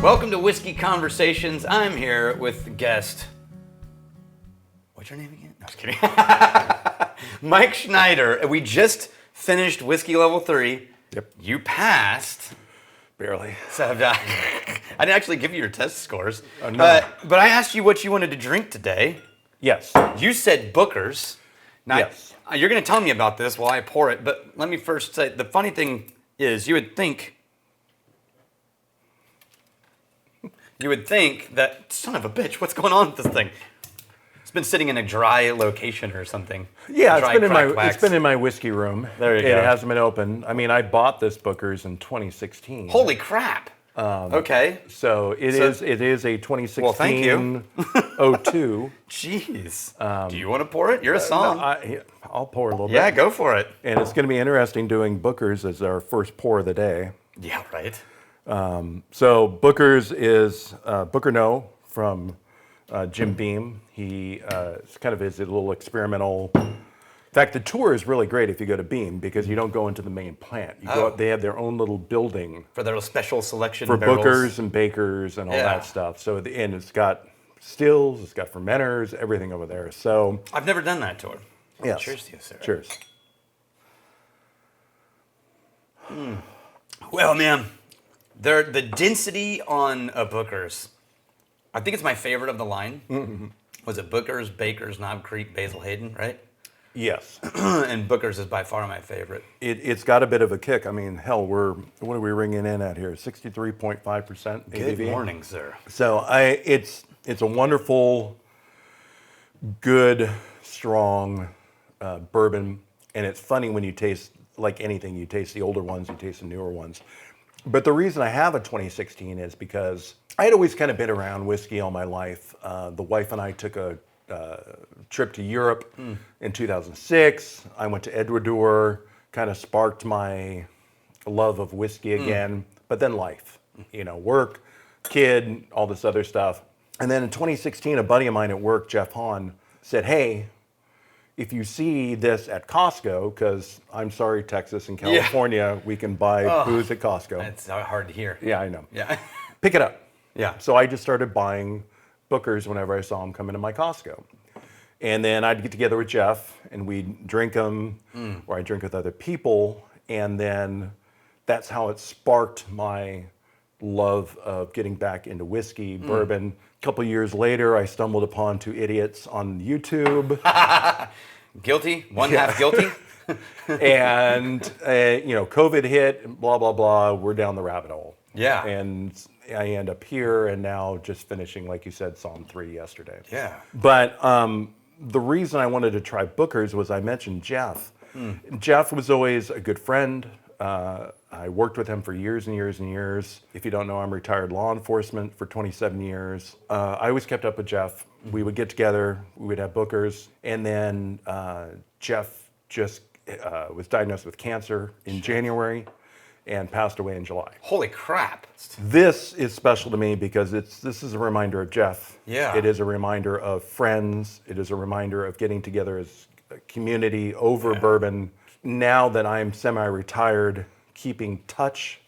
Welcome to Whiskey Conversations. I'm here with the guest. What's your name again? No, I was kidding. Mike Schneider. We just finished Whiskey Level 3. Yep. You passed. Barely. So, I didn't actually give you your test scores. Oh, no. But I asked you what you wanted to drink today. Yes. You said Booker's. Now, Yes. You're going to tell me about this while I pour it, but let me first say, the funny thing is you would think that, son of a bitch, what's going on with this thing? It's been sitting in a dry location or something. Yeah, Dry it's been in my whiskey room. There you It go. hasn't been open. I mean, I bought this Booker's in 2016. Holy crap. Okay. So it is a 2016 Well, thank you. 02. Jeez. Do you want to pour it? You're a Somme. I'll pour a little Yeah, bit. go for it. And it's going to be interesting doing Booker's as our first pour of the day. Yeah, right. So Booker's is Booker No from Jim Beam. It's kind of his little experimental. In fact, the tour is really great if you go to Beam because you don't go into the main plant. You go up, they have their own little building For their special selection for barrels. Bookers and bakers and all Yeah. that stuff. So at the end, it's got stills, it's got fermenters, everything over there. So I've never done that tour. yes. Cheers to you, sir. Cheers. Well, man, the density on a Booker's, I think it's my favorite of the line. Mm-hmm. Was it Booker's, Baker's, Knob Creek, Basil Hayden, right? Yes. And Booker's is by far my favorite. It's got a bit of a kick. I mean, hell, what are we ringing in at here? 63.5% ABV. Good morning, sir. So it's a wonderful, good, strong bourbon, and it's funny when you taste like anything. You taste the older ones, you taste the newer ones. But the reason I have a 2016 is because I had always kind of been around whiskey all my life. The wife and I took a trip to Europe in 2006. I went to Ecuador, kind of sparked my love of whiskey again. But then life, work, kid, all this other stuff. And then in 2016, a buddy of mine at work, Jeff Hahn, said, "Hey, if you see this at Costco," because I'm sorry, Texas and California, we can buy booze at Costco. That's hard to hear. Yeah, I know. Yeah. Pick it up. Yeah. So I just started buying Bookers whenever I saw them come into my Costco. And then I'd get together with Jeff and we'd drink them, or I'd drink with other people. And then that's how it sparked my love of getting back into whiskey, bourbon. A couple years later, I stumbled upon two idiots on YouTube. Guilty? One half guilty? And, COVID hit, blah, blah, blah. We're down the rabbit hole. Yeah. And I end up here and now just finishing, like you said, Psalm 3 yesterday. Yeah. But the reason I wanted to try Booker's was I mentioned Jeff. Jeff was always a good friend. I worked with him for years and years and years. If you don't know, I'm retired law enforcement for 27 years. I always kept up with Jeff. We would get together, we would have Booker's, and then Jeff just was diagnosed with cancer in January and passed away in July. Holy crap. This is special to me because this is a reminder of Jeff. Yeah. It is a reminder of friends. It is a reminder of getting together as a community over bourbon. Now that I'm semi-retired, keeping touch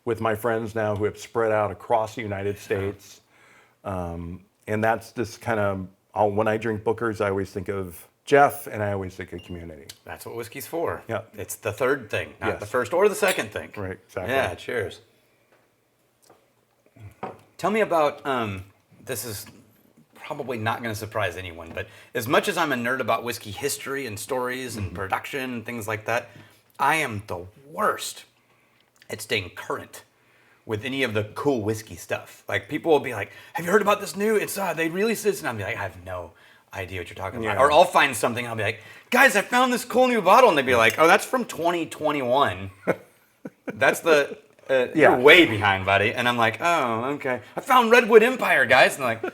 with my friends now who have spread out across the United States. And that's this kind of, when I drink Booker's, I always think of Jeff and I always think of community. That's what whiskey's for. Yeah. It's the third thing, not Yes. the first or the second thing. Right, exactly. Yeah, cheers. Tell me about, this is probably not going to surprise anyone, but as much as I'm a nerd about whiskey history and stories and production and things like that, I am the worst at staying current with any of the cool whiskey stuff. Like people will be like, "Have you heard about this new? It's they released this," and I'll be like, "I have no idea what you're talking about." Yeah. Or I'll find something and I'll be like, "Guys, I found this cool new bottle," and they'd be like, "Oh, that's from 2021. That's the you're way behind, buddy." And I'm like, "Oh, okay. I found Redwood Empire, guys," and they're like,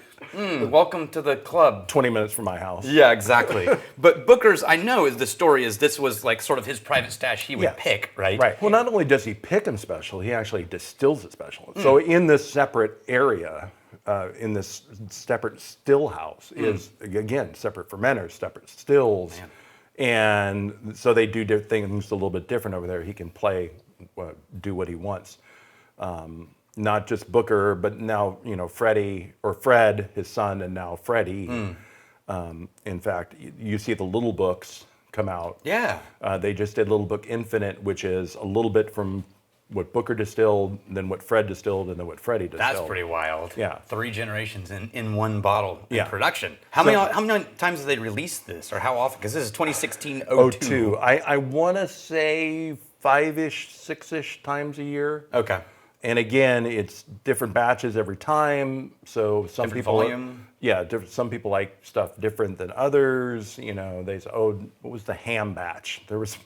welcome to the club. 20 minutes from my house. Yeah, exactly. But Booker's, I know, is the story is this was like sort of his private stash he would Yes. pick, right? Right. Well, not only does he pick them special, he actually distills it special. So in this separate area, in this separate still house, is again separate fermenters, separate stills, and so they do things a little bit different over there. He can play, do what he wants. not just Booker, but now, Freddie or Fred, his son, and now Freddie. In fact, you see the little books come out. Yeah. They just did Little Book Infinite, which is a little bit from what Booker distilled, then what Fred distilled, and then what Freddie distilled. That's pretty wild. Yeah. 3 generations in one bottle in Yeah. production. How many times have they released this, or how often? Because this is 2016-02. I want to say 5-ish, 6-ish times a year. Okay. And again, it's different batches every time. So some Different people, volume? some people like stuff different than others. They say, oh, what was the ham batch? There was,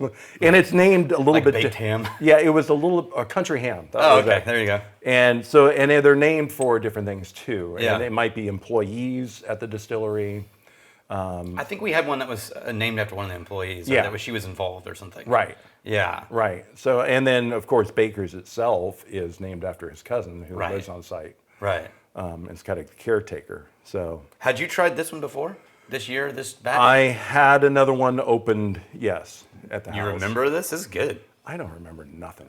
and it's named a little Like bit. baked ham? Yeah, it was a country ham. That Oh, was okay. it. There you go. And so, and they're named for different things too. Yeah. And it might be employees at the distillery. I think we had one that was named after one of the employees. Or Yeah. that was, she was involved or something. Right. Yeah. Right. So, and then of course, Baker's itself is named after his cousin who Right. lives on site. Right. It's kind of caretaker. So, Had you tried this one before? This year? This batch? I had another one opened, yes, at the You house. remember this? This is good. I don't remember nothing.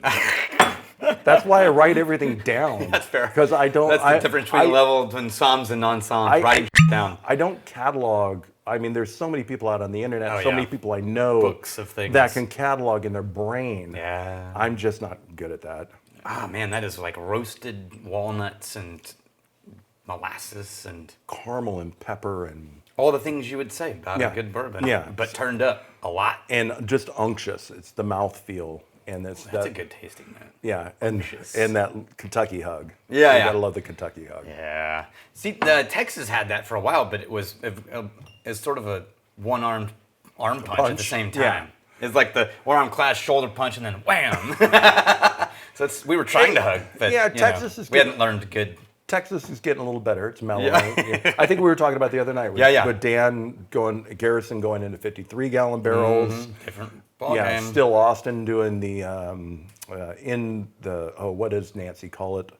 That's why I write everything down. That's fair. Because I don't. That's the difference between level between Psalms and non-Psalms. Writing down. I don't catalog. I mean, there's so many people out on the internet, Oh, so yeah. many people I know Books of things. that can catalog in their brain. Yeah. I'm just not good at that. Ah, man, that is like roasted walnuts and molasses and Caramel and pepper and all the things you would say about Yeah. a good bourbon. Yeah. But turned up a lot. just unctuous. It's the mouthfeel. And That's a good tasting, man. Yeah, Unctuous. and that Kentucky hug. Yeah, you yeah. gotta love the Kentucky hug. Yeah. See, Texas had that for a while, but it's sort of a one-armed arm punch at the same time. Yeah. It's like the one-arm clash, shoulder punch, and then wham. So we were trying to hug, but Yeah, you know, Texas is we good. hadn't learned good. Texas is getting a little better. It's mellowing. Yeah. Yeah. I think we were talking about the other night. Yeah, yeah. With Garrison going into 53-gallon barrels. Different ball Yeah, game. still Austin doing the what does Nancy call it?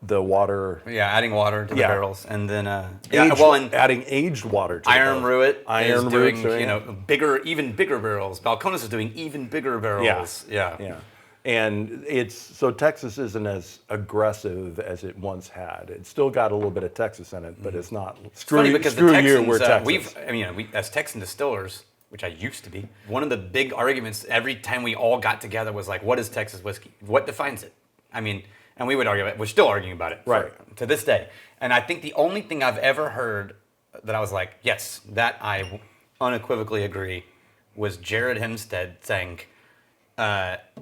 The water. Yeah, adding water to the Yeah. barrels, and then Adding aged water to Iron the Ruit is doing Ruit's even bigger barrels. Balcones is doing even bigger barrels. Yeah. Yeah. And so Texas isn't as aggressive as it once had. It's still got a little bit of Texas in it, but it's not. Funny because screw the Texans, you, we're Texas. we as Texan distillers, which I used to be, one of the big arguments every time we all got together was like, what is Texas whiskey? What defines it? I mean, and we would argue about it. We're still arguing about it to this day. And I think the only thing I've ever heard that I was like, yes, that I unequivocally agree, was Jared Hempstead saying,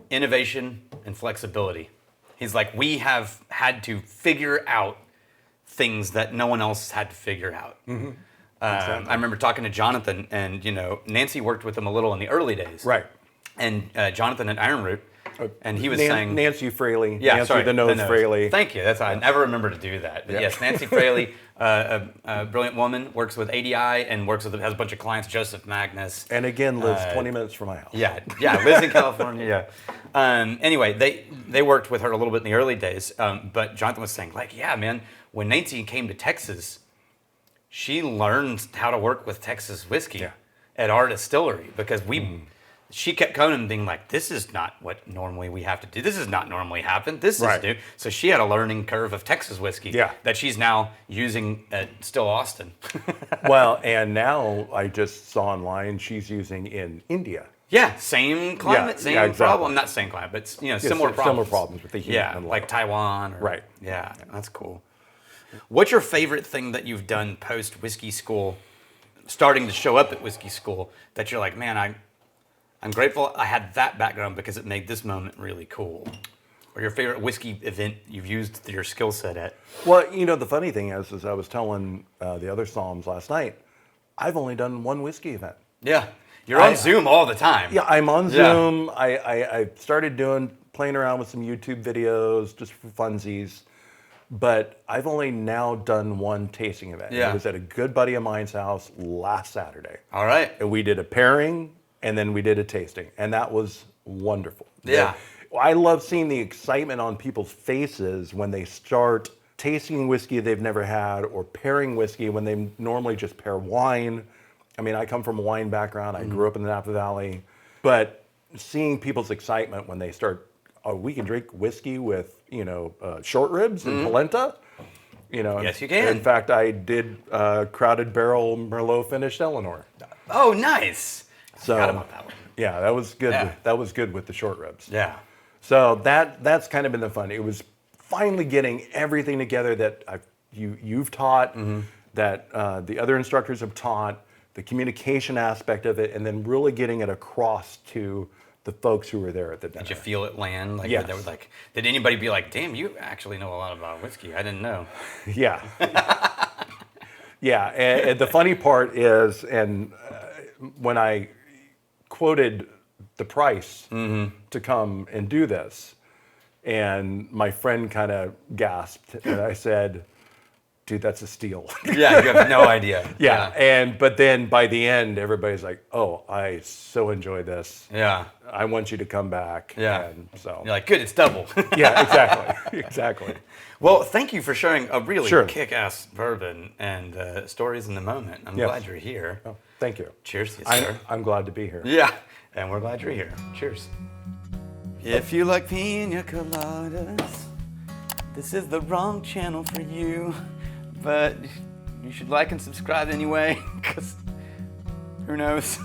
innovation and flexibility. He's like, we have had to figure out things that no one else had to figure out. Mm-hmm. I remember talking to Jonathan, and Nancy worked with him a little in the early days. Right. And Jonathan at Iron Root, and he was saying Nancy Fraley. yeah, Nancy sorry, the Nose Fraley. Thank you. I never remember to do that. But yes, Nancy Fraley, a brilliant woman, works with ADI and has a bunch of clients. Joseph Magnus. And again, lives 20 minutes from my house. Yeah, lives in California. Yeah. Anyway, they worked with her a little bit in the early days. But Jonathan was saying, like, yeah, man, when Nancy came to Texas, she learned how to work with Texas whiskey at our distillery because she kept coming and being like, this is not what normally we have to do. This does not normally happen. This is new. So she had a learning curve of Texas whiskey that she's now using at Still Austin. Well, and now I just saw online she's using in India. Yeah, same climate, same exactly. problem. Not same climate, but similar problems. Similar problems with the heat. Yeah, and like Taiwan. Right. Yeah, that's cool. What's your favorite thing that you've done post whiskey school, starting to show up at whiskey school, that you're like, man, I'm grateful I had that background because it made this moment really cool? Or your favorite whiskey event you've used your skill set at? Well, the funny thing is I was telling the other Psalms last night, I've only done one whiskey event. Yeah. You're on Zoom all the time. Yeah, I'm on Zoom. I started playing around with some YouTube videos just for funsies. But I've only now done one tasting event. Yeah. It was at a good buddy of mine's house last Saturday. All right. And we did a pairing, and then we did a tasting. And that was wonderful. Yeah. I love seeing the excitement on people's faces when they start tasting whiskey they've never had or pairing whiskey when they normally just pair wine. I mean, I come from a wine background. I grew up in the Napa Valley. But seeing people's excitement when they start we can drink whiskey with, short ribs and polenta. Yes, you can. In fact, I did Crowded Barrel Merlot finished Eleanor. Oh, nice. So, Forgot about that one. yeah, that was good. Yeah. That was good with the short ribs. Yeah. So that's kind of been the fun. It was finally getting everything together that you've taught, that the other instructors have taught, the communication aspect of it, and then really getting it across to the folks who were there at the dinner. Did you feel it land? Like, Yes. there was like, did anybody be like, damn, you actually know a lot about whiskey? I didn't know. Yeah. Yeah, and the funny part is, when I quoted the price to come and do this, and my friend kind of gasped, and I said, dude, that's a steal. Yeah, you have no idea. But then by the end, everybody's like, oh, I so enjoy this. Yeah. I want you to come back. Yeah. And so, You're like, good, it's double. yeah, exactly. Exactly. Well, thank you for sharing a really Sure. kick-ass bourbon and stories in the moment. I'm Yes. glad you're here. Oh, thank you. Cheers to you, sir. I'm glad to be here. Yeah, and we're glad you're here. Cheers. If you like pina coladas, this is the wrong channel for you. But you should like and subscribe anyway, because who knows?